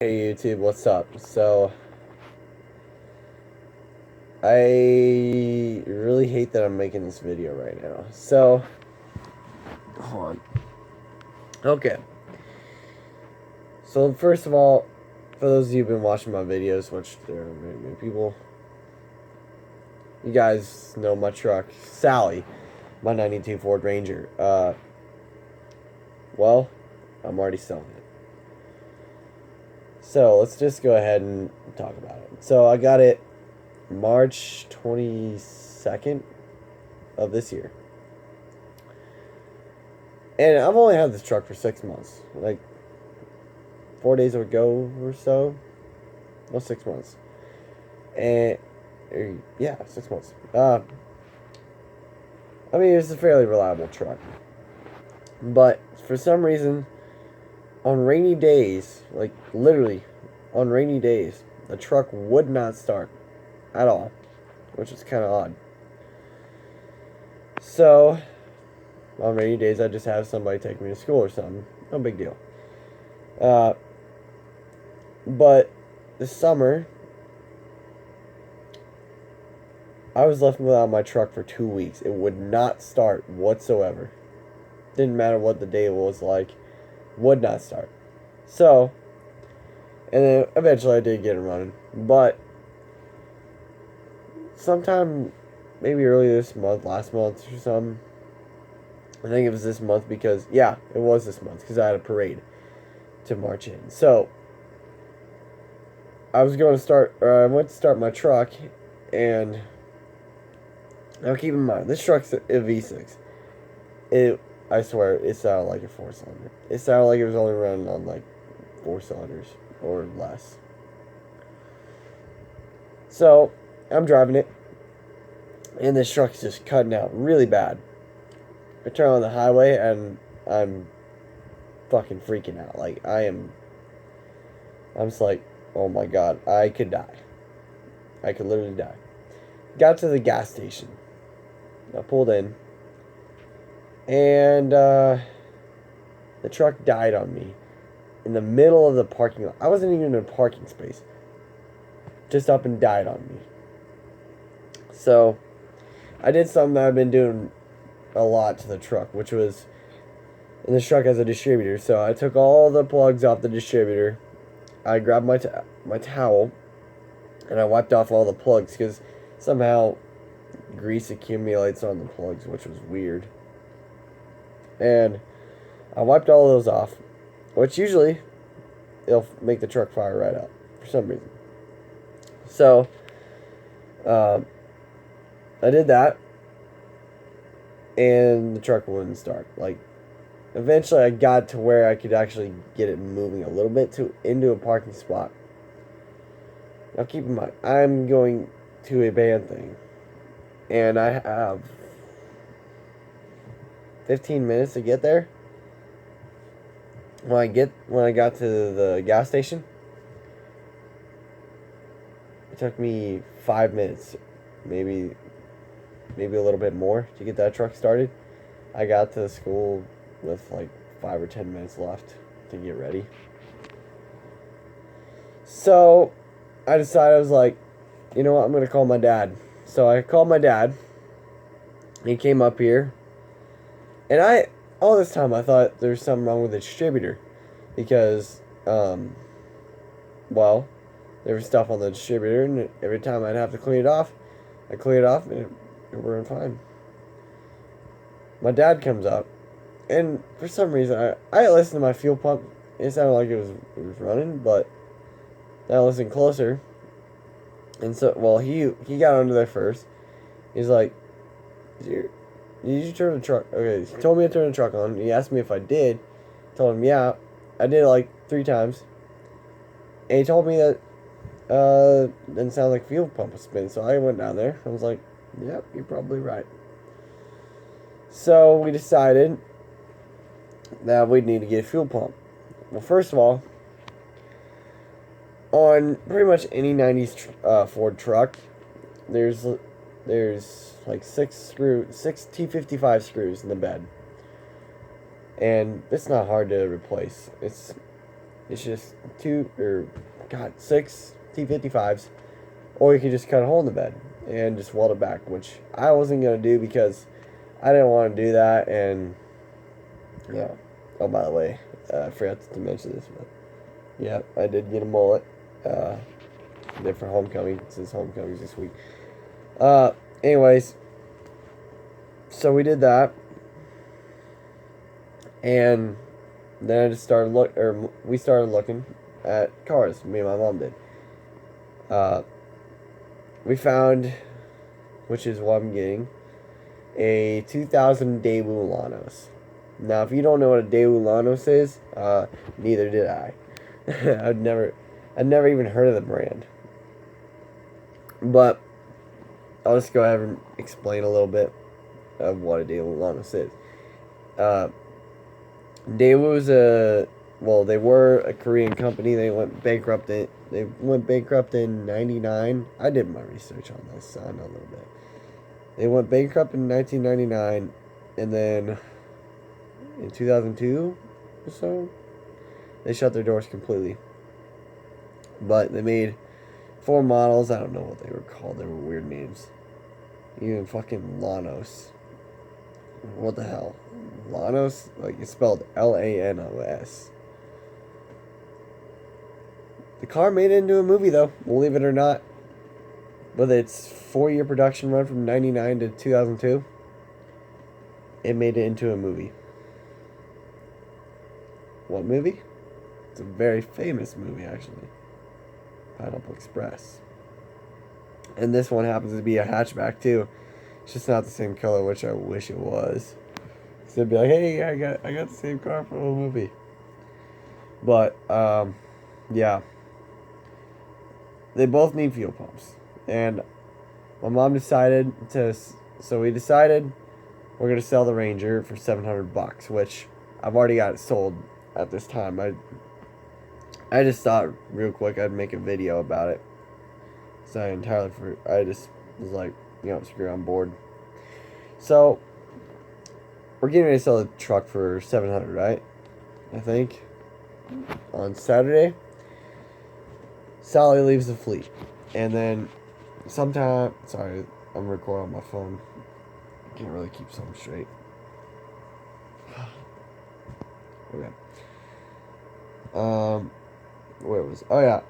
Hey YouTube, what's up? So, I really hate that I'm making this video right now. So, hold on. Okay. So, first of all, for those of you who've been watching my videos, which there are many people, you guys know my truck, Sally, my 92 Ford Ranger. Well, I'm already selling it. So, let's just go ahead and talk about it. So, I got it March 22nd of this year. And I've only had this truck for 6 months. Like, 4 days ago or so. Well, 6 months. And, yeah, 6 months. I mean, it's a fairly reliable truck. But, for some reason, on rainy days, like, literally, on rainy days, the truck would not start at all. Which is kind of odd. So, on rainy days, I just have somebody take me to school or something. No big deal. But this summer, I was left without my truck for 2 weeks. It would not start whatsoever. Didn't matter what the day was like. Would not start. So, and then eventually I did get it running. But, sometime maybe early this month, last month or something. I think it was this month because, yeah, it was this month because I had a parade to march in. So, I went to start my truck, and now keep in mind, this truck's a V6. I swear, it sounded like a 4-cylinder. It sounded like it was only running on like 4 cylinders or less. So, I'm driving it, and this truck's just cutting out really bad. I turn on the highway, and I'm fucking freaking out. Like, I'm just like, oh my god, I could die. I could literally die. Got to the gas station. I pulled in, and the truck died on me in the middle of the parking lot. I wasn't even in a parking space. Just up and died on me. So, I did something that I've been doing a lot to the truck, which was, and this truck has a distributor, so I took all the plugs off the distributor. I grabbed my towel, and I wiped off all the plugs, because somehow grease accumulates on the plugs, which was weird. And I wiped all those off, which usually it'll make the truck fire right up for some reason. So, I did that, and the truck wouldn't start. Like, eventually I got to where I could actually get it moving a little bit into a parking spot. Now keep in mind, I'm going to a band thing, and I have 15 minutes to get there. When I got to the gas station, it took me 5 minutes, maybe a little bit more to get that truck started. I got to the school with like 5 or 10 minutes left to get ready. So I decided, I was like, you know what, I'm gonna call my dad. So I called my dad. He came up here, and all this time I thought there was something wrong with the distributor, because well, there was stuff on the distributor, and every time I'd have to clean it off, I clean it off, and it worked fine. My dad comes up, and for some reason I listened to my fuel pump. It sounded like it was running, but then I listened closer, and so, well, he got under there first. He's like, did you turn the truck? Okay, he told me to turn the truck on. He asked me if I did. Told him, yeah. I did it like 3 times. And he told me that didn't sound like fuel pump was spinning. So I went down there. I was like, yep, you're probably right. So we decided that we'd need to get a fuel pump. Well, first of all, on pretty much any 90s Ford truck, there's like 6 T55 screws in the bed, and it's not hard to replace. It's just six T55s, or you can just cut a hole in the bed and just weld it back, which I wasn't gonna do because I didn't want to do that. And yeah. Oh, by the way, I forgot to mention this, but yeah, I did get a mullet. Did for homecoming, since homecoming's this week. Anyways, so we did that, and then I just we started looking at cars. Me and my mom did. We found, which is what I'm getting, a 2000 Daewoo Lanos. Now, if you don't know what a Daewoo Lanos is, neither did I. I'd never even heard of the brand. But I'll just go ahead and explain a little bit of what a Daewoo Lanos is. Daewoo's they were a Korean company. They went bankrupt in '99. I did my research on this, so I know a little bit. They went bankrupt in 1999, and then in 2002 or so, they shut their doors completely. But they made 4 models. I don't know what they were called. They were weird names. Even fucking Lanos. What the hell? Lanos? Like, it's spelled Lanos. The car made it into a movie, though. Believe it or not. With its 4-year production run from 99 to 2002, it made it into a movie. What movie? It's a very famous movie, actually. Pineapple Express. And this one happens to be a hatchback, too. It's just not the same color, which I wish it was. So it'd be like, hey, I got the same car for the whole movie. But, yeah. They both need fuel pumps. And my mom decided we're going to sell the Ranger for $700, which I've already got it sold at this time. I just thought real quick I'd make a video about it. So I just was like, screw it, I'm bored. So, we're getting ready to sell the truck for $700, right? I think. On Saturday, Sally leaves the fleet. And then sorry, I'm recording on my phone. Can't really keep something straight. Okay. Where was? Oh yeah.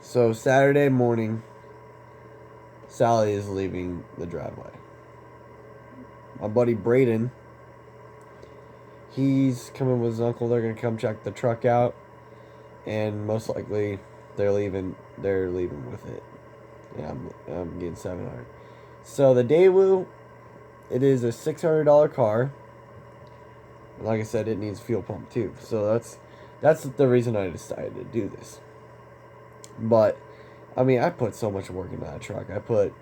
So Saturday morning, Sally is leaving the driveway. My buddy Braden, he's coming with his uncle. They're gonna come check the truck out, and most likely they're leaving with it. Yeah, I'm getting $700. So the Daewoo, it is a $600 car. Like I said, it needs fuel pump too. So that's the reason I decided to do this. But I mean, I put so much work into that truck. I put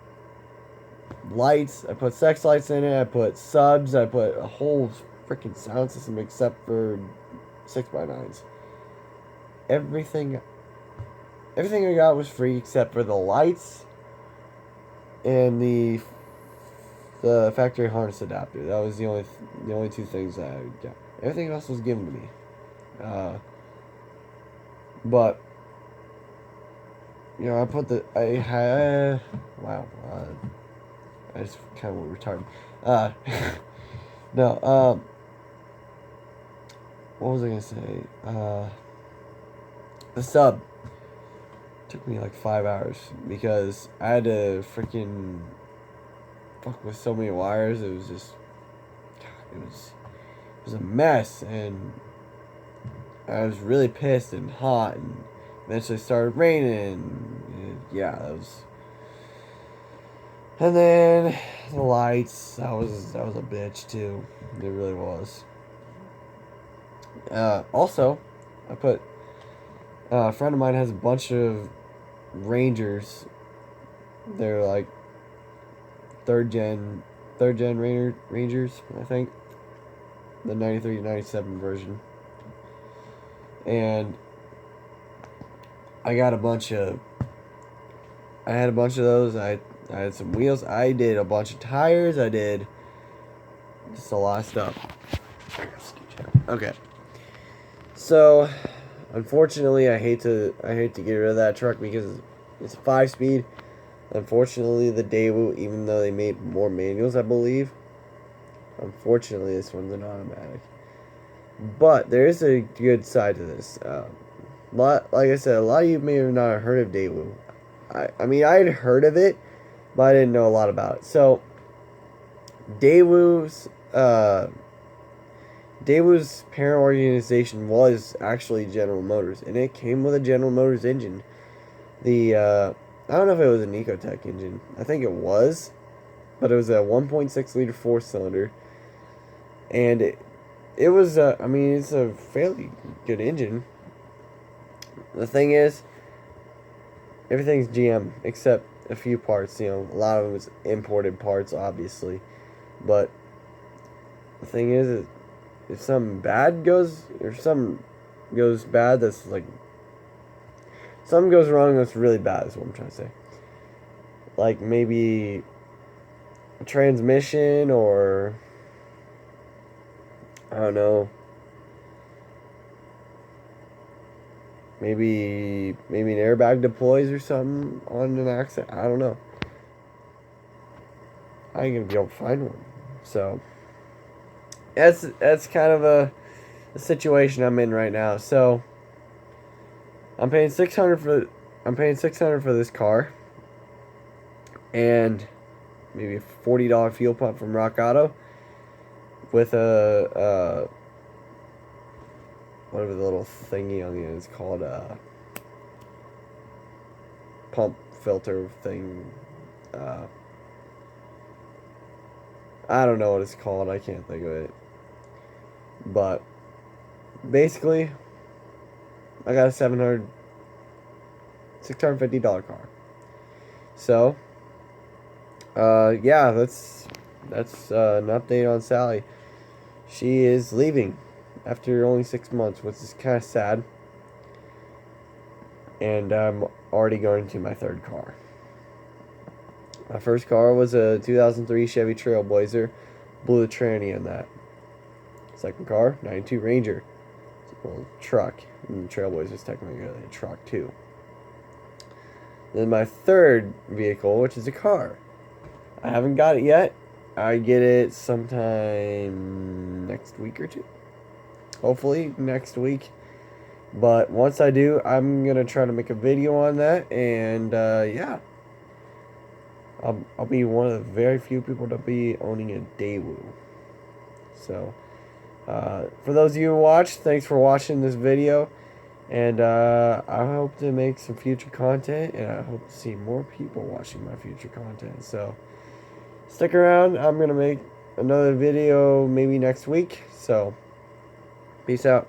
lights, I put sex lights in it, I put subs, I put a whole freaking sound system except for 6x9s. Everything I got was free except for the lights and the factory harness adapter. That was the only 2 things that I got. Everything else was given to me. But I put I just kind of went retarded. No, what was I gonna say? The sub took me like 5 hours because I had to freaking fuck with so many wires. It was just, God, it was a mess, and I was really pissed and hot, and eventually started raining. And yeah, that was. And then the lights, that was a bitch too. It really was. Also, I put a friend of mine has a bunch of Rangers. They're like third gen Rangers, I think. The 93 to 97 version. And I had a bunch of those. I had some wheels. I did a bunch of tires. I did just a lot of stuff. Okay. So, unfortunately, I hate to get rid of that truck because it's a 5-speed. Unfortunately, the Daewoo, even though they made more manuals, I believe, unfortunately, this one's an automatic. But there is a good side to this. Like I said, a lot of you may have not heard of Daewoo. I mean, I had heard of it, but I didn't know a lot about it. So, Daewoo's Daewoo's parent organization was actually General Motors, and it came with a General Motors engine. I don't know if it was an Ecotec engine. I think it was, but it was a 1.6 liter 4-cylinder, and it was. I mean, it's a fairly good engine. The thing is, everything's GM except a few parts. You know, a lot of them is imported parts, obviously, but the thing is if something bad goes, or something goes bad, that's like something goes wrong that's really bad is what I'm trying to say. Like maybe a transmission, or I don't know, maybe an airbag deploys or something on an accident. I don't know. I ain't gonna be able to find one. So that's kind of a situation I'm in right now. So I'm paying $600 for this car, and maybe a $40 fuel pump from Rock Auto with a whatever the little thingy on the end is called, pump filter thing. I don't know what it's called. I can't think of it. But basically, I got a $650 car. So, yeah, that's an update on Sally. She is leaving after only 6 months, which is kind of sad. And I'm already going to my third car. My first car was a 2003 Chevy Trailblazer. Blew the tranny in that. Second car, 92 Ranger. It's a little truck. And the Trailblazer is technically a truck too. Then my third vehicle, which is a car. I haven't got it yet. I get it sometime next week or two. Hopefully next week. But once I do, I'm going to try to make a video on that. And yeah. I'll be one of the very few people to be owning a Daewoo. So, for those of you who watched, thanks for watching this video. And I hope to make some future content, and I hope to see more people watching my future content. So, stick around. I'm going to make another video maybe next week. So, peace out.